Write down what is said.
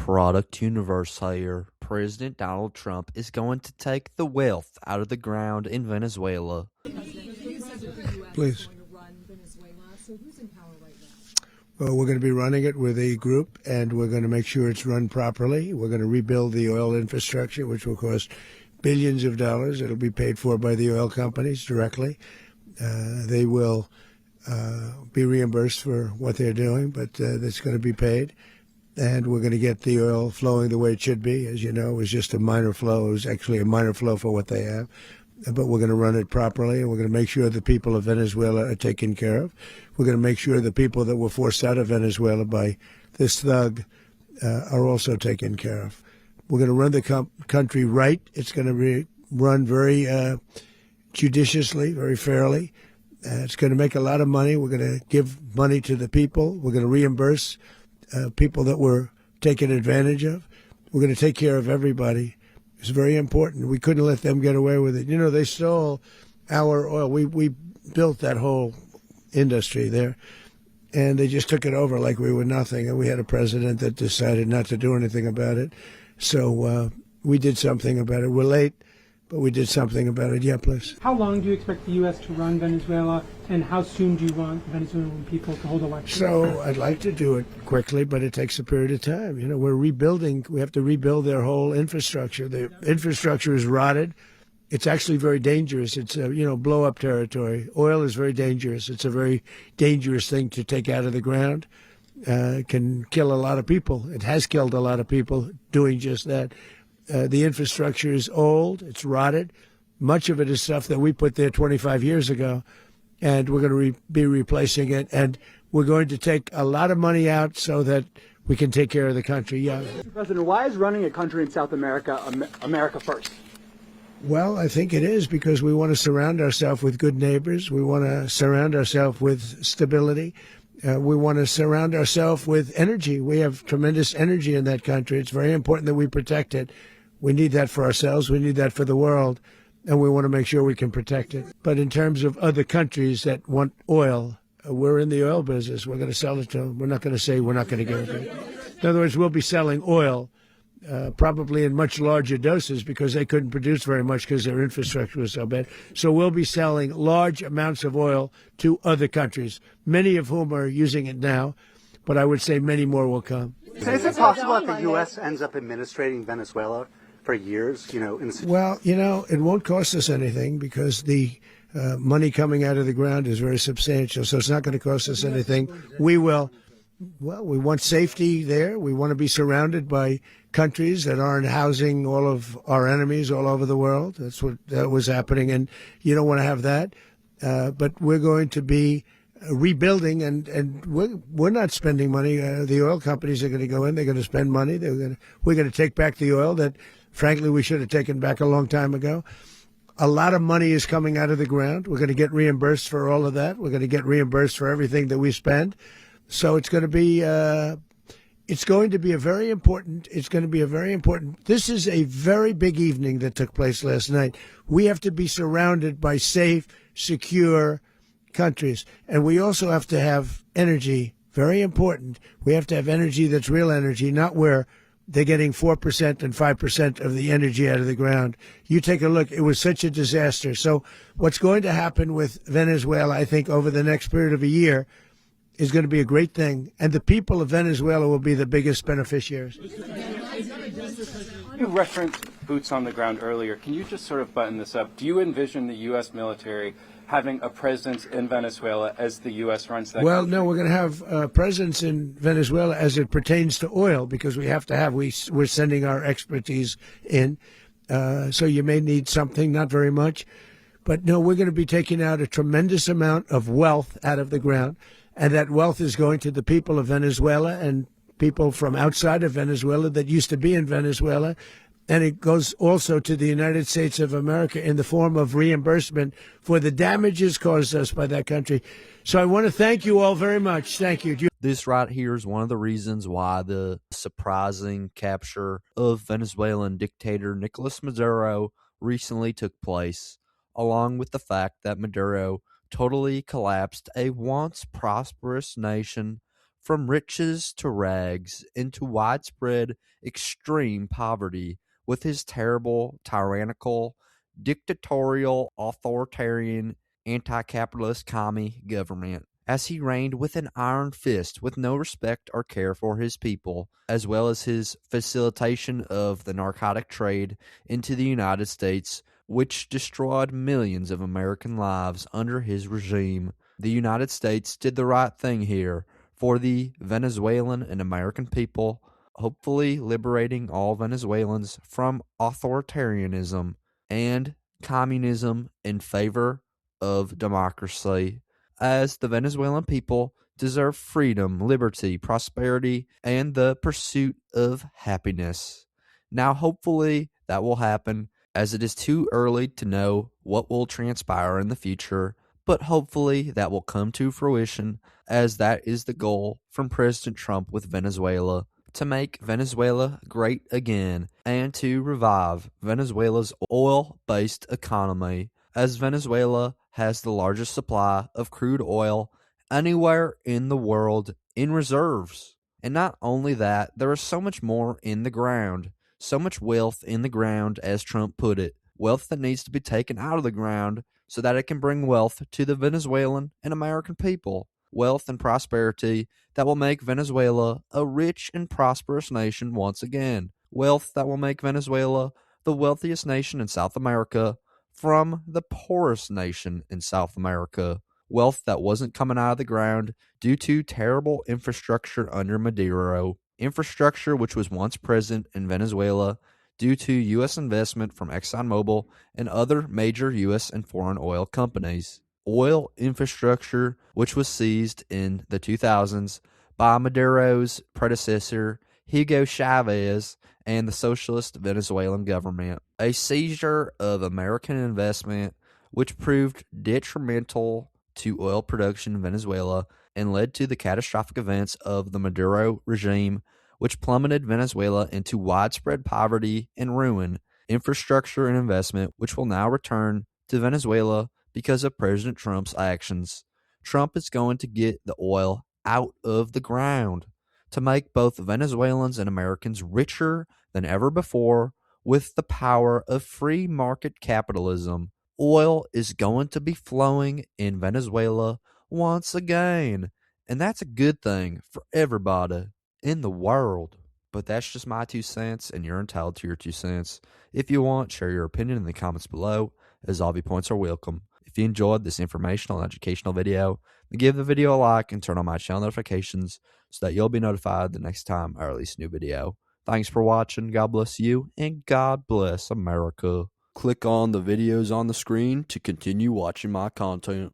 product universe here. President Donald Trump is going to take the wealth out of the ground in Venezuela. Please. Well, we're going to be running it with a group, and we're going to make sure it's run properly. We're going to rebuild the oil infrastructure, which will cost billions of dollars. It'll be paid for by the oil companies directly. They will be reimbursed for what they're doing, but that's going to be paid. And we're going to get the oil flowing the way it should be. As you know, it was just a minor flow. It was actually a minor flow for what they have. But we're going to run it properly, and we're going to make sure the people of Venezuela are taken care of. We're going to make sure the people that were forced out of Venezuela by this thug are also taken care of. We're going to run the country right. It's going to be run very judiciously, very fairly. It's going to make a lot of money. We're going to give money to the people. We're going to reimburse people that were taken advantage of. We're going to take care of everybody. It's very important. We couldn't let them get away with it. You know, they stole our oil. We built that whole industry there, and they just took it over like we were nothing. And we had a president that decided not to do anything about it. So we did something about it. We're late, but we did something about it. Yeah, please. How long do you expect the U.S. to run Venezuela, and how soon do you want Venezuelan people to hold elections? So I'd like to do it quickly, but it takes a period of time. You know, we're rebuilding. We have to rebuild their whole infrastructure. The infrastructure is rotted. It's actually very dangerous. It's blow-up territory. Oil is very dangerous. It's a very dangerous thing to take out of the ground. It can kill a lot of people. It has killed a lot of people doing just that. The infrastructure is old. It's rotted. Much of it is stuff that we put there 25 years ago, and we're going to be replacing it. And we're going to take a lot of money out so that we can take care of the country. Yeah. Mr. President, why is running a country in South America America first? Well, I think it is because we want to surround ourselves with good neighbors. We want to surround ourselves with stability. We want to surround ourselves with energy. We have tremendous energy in that country. It's very important that we protect it. We need that for ourselves. We need that for the world. And we want to make sure we can protect it. But in terms of other countries that want oil, we're in the oil business. We're going to sell it to them. We're not going to say we're not going to give it. In other words, we'll be selling oil probably in much larger doses because they couldn't produce very much because their infrastructure was so bad. So we'll be selling large amounts of oil to other countries, many of whom are using it now, but I would say many more will come. So is it possible that the U.S. ends up administrating Venezuela for years? Well, it won't cost us anything because the money coming out of the ground is very substantial, so it's not going to cost us anything. We want safety there. We want to be surrounded by countries that aren't housing all of our enemies all over the world. That's what that was happening, and you don't want to have that. But we're going to be rebuilding, and we're not spending money. The oil companies are going to go in. They're going to spend money. We're going to take back the oil that, frankly, we should have taken back a long time ago. A lot of money is coming out of the ground. We're going to get reimbursed for all of that. We're going to get reimbursed for everything that we spend. So it's going to be a very important. This is a very big evening that took place last night. We have to be surrounded by safe, secure countries, and we also have to have energy. Very important. We have to have energy that's real energy, not where they're getting 4% and 5% of the energy out of the ground. You take a look. It was such a disaster. So what's going to happen with Venezuela, I think, over the next period of a year is going to be a great thing, and the people of Venezuela will be the biggest beneficiaries. You referenced boots on the ground earlier. Can you just sort of button this up? Do you envision the U.S. military having a presence in Venezuela as the U.S. runs that country? No, we're going to have a presence in Venezuela as it pertains to oil because we're sending our expertise in. So you may need something, not very much. But no, we're going to be taking out a tremendous amount of wealth out of the ground. And that wealth is going to the people of Venezuela and people from outside of Venezuela that used to be in Venezuela. And it goes also to the United States of America in the form of reimbursement for the damages caused us by that country. So I want to thank you all very much. Thank you. This right here is one of the reasons why the surprising capture of Venezuelan dictator Nicolas Maduro recently took place, along with the fact that Maduro totally collapsed a once prosperous nation from riches to rags into widespread extreme poverty with his terrible, tyrannical, dictatorial, authoritarian, anti-capitalist commie government, as he reigned with an iron fist with no respect or care for his people, as well as his facilitation of the narcotic trade into the United States, which destroyed millions of American lives under his regime. The United States did the right thing here for the Venezuelan and American people, hopefully liberating all Venezuelans from authoritarianism and communism in favor of democracy, as the Venezuelan people deserve freedom, liberty, prosperity, and the pursuit of happiness. Now, hopefully, that will happen, as it is too early to know what will transpire in the future, but hopefully that will come to fruition, as that is the goal from President Trump with Venezuela, to make Venezuela great again and to revive Venezuela's oil-based economy, as Venezuela has the largest supply of crude oil anywhere in the world in reserves. And not only that, there is so much more in the ground, so much wealth in the ground, as Trump put it, wealth that needs to be taken out of the ground so that it can bring wealth to the Venezuelan and American people, wealth and prosperity that will make Venezuela a rich and prosperous nation once again, wealth that will make Venezuela the wealthiest nation in South America from the poorest nation in South America, wealth that wasn't coming out of the ground due to terrible infrastructure under Maduro, infrastructure which was once present in Venezuela due to U.S. investment from ExxonMobil and other major U.S. and foreign oil companies. Oil infrastructure which was seized in the 2000s by Maduro's predecessor, Hugo Chavez, and the socialist Venezuelan government. A seizure of American investment which proved detrimental to oil production in Venezuela and led to the catastrophic events of the Maduro regime, which plummeted Venezuela into widespread poverty and ruin. Infrastructure and investment which will now return to Venezuela because of President Trump's actions. Trump is going to get the oil out of the ground to make both Venezuelans and Americans richer than ever before with the power of free market capitalism. Oil is going to be flowing in Venezuela once again, and that's a good thing for everybody in the world. But that's just my 2 cents, and you're entitled to your 2 cents. If you want, share your opinion in the comments below, as all viewpoints are welcome. If you enjoyed this informational and educational video, then give the video a like and turn on my channel notifications so that you'll be notified the next time I release a new video. Thanks for watching. God bless you, and God bless America. Click on the videos on the screen to continue watching my content.